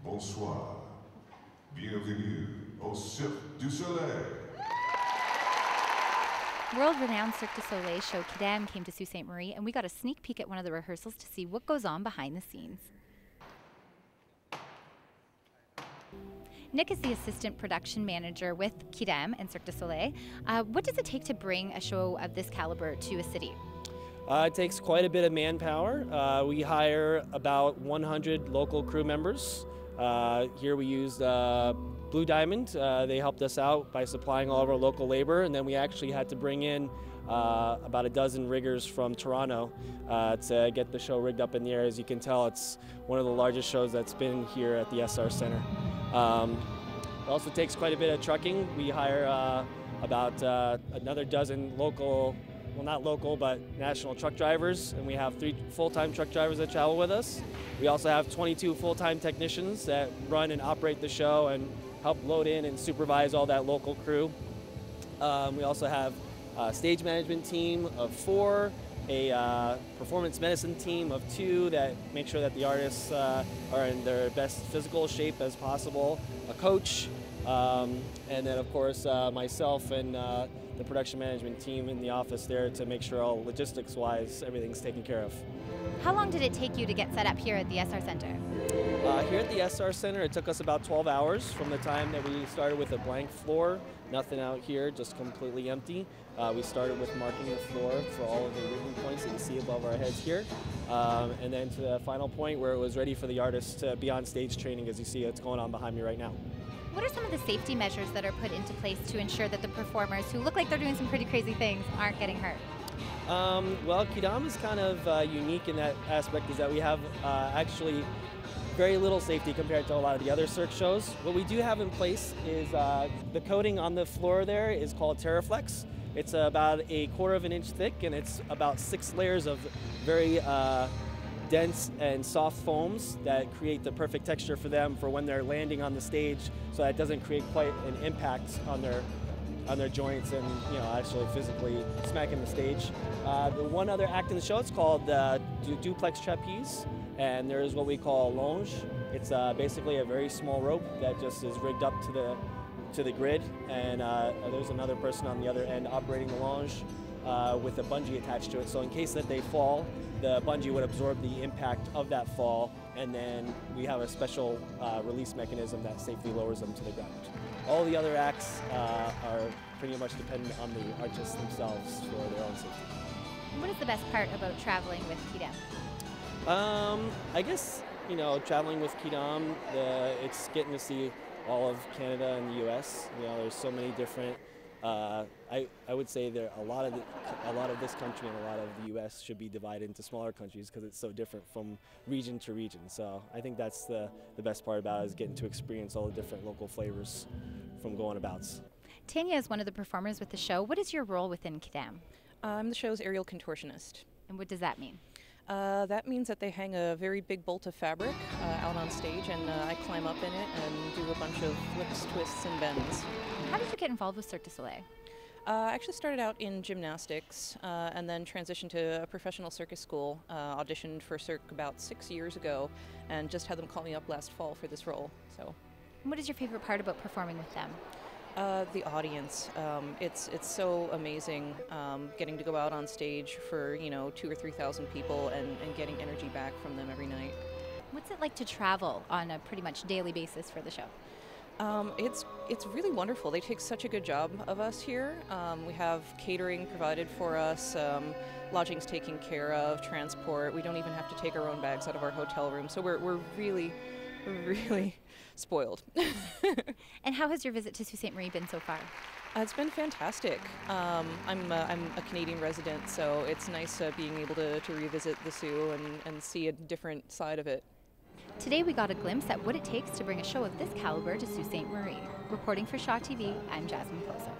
Bonsoir. Bienvenue au Cirque du Soleil. World-renowned Cirque Du Soleil show Quidam came to Sault Ste. Marie, and we got a sneak peek at one of the rehearsals to see what goes on behind the scenes. Nick is the assistant production manager with Quidam and Cirque Du Soleil. What does it take to bring a show of this caliber to a city? It takes quite a bit of manpower. We hire about 100 local crew members. Here we used Blue Diamond. They helped us out by supplying all of our local labor, and then we actually had to bring in about a dozen riggers from Toronto to get the show rigged up in the air. As you can tell, it's one of the largest shows that's been here at the SR Center. It also takes quite a bit of trucking. We hire about another dozen local, well, not local, but national truck drivers, and we have 3 full-time truck drivers that travel with us. We also have 22 full-time technicians that run and operate the show and help load in and supervise all that local crew. We also have a stage management team of 4, a performance medicine team of 2 that make sure that the artists are in their best physical shape as possible, a coach, and then of course myself and the production management team in the office there to make sure all logistics-wise everything's taken care of. How long did it take you to get set up here at the SR Center? Here at the SR Center, it took us about 12 hours from the time that we started with a blank floor, nothing out here, just completely empty. We started with marking the floor for all of the rigging points that you see above our heads here, and then to the final point where it was ready for the artists to be on stage training, as you see it's going on behind me right now. What are some of the safety measures that are put into place to ensure that the performers, who look like they're doing some pretty crazy things, aren't getting hurt? Well, Quidam is kind of unique in that aspect, is that we have actually very little safety compared to a lot of the other Cirque shows. What we do have in place is the coating on the floor there is called Teraflex. It's about 1/4 of an inch thick, and it's about 6 layers of very dense and soft foams that create the perfect texture for them for when they're landing on the stage, so that it doesn't create quite an impact on their joints and, you know, actually physically smacking the stage. The one other act in the show, it's called Duplex Trapeze, and there's what we call longe. It's basically a very small rope that just is rigged up to the grid, and there's another person on the other end operating the longe with a bungee attached to it. So in case that they fall, the bungee would absorb the impact of that fall, and then we have a special release mechanism that safely lowers them to the ground. All the other acts are pretty much dependent on the artists themselves for their own safety. What is the best part about traveling with Quidam? I guess, you know, traveling with Quidam, it's getting to see all of Canada and the U.S. You know, there's so many different. I would say there a lot of this country and a lot of the U.S. should be divided into smaller countries because it's so different from region to region. So I think that's the best part about it, is getting to experience all the different local flavors from going abouts. Tanya is one of the performers with the show. What is your role within Quidam? I'm the show's aerial contortionist. And what does that mean? That means that they hang a very big bolt of fabric out on stage, and I climb up in it and do a bunch of flips, twists, and bends. How did you get involved with Cirque Du Soleil? I actually started out in gymnastics and then transitioned to a professional circus school. Auditioned for Cirque about 6 years ago and just had them call me up last fall for this role. So, what is your favorite part about performing with them? The audience. It's so amazing getting to go out on stage for, you know, 2,000 or 3,000 people and getting energy back from them every night. What's it like to travel on a pretty much daily basis for the show? It's really wonderful. They take such a good job of us here. We have catering provided for us, lodging's taken care of, transport. We don't even have to take our own bags out of our hotel room. So we're really spoiled. And how has your visit to Sault Ste. Marie been so far? It's been fantastic. I'm a Canadian resident, so it's nice being able to revisit the Sault and see a different side of it. Today we got a glimpse at what it takes to bring a show of this caliber to Sault Ste. Marie. Reporting for Shaw TV, I'm Jasmine Posa.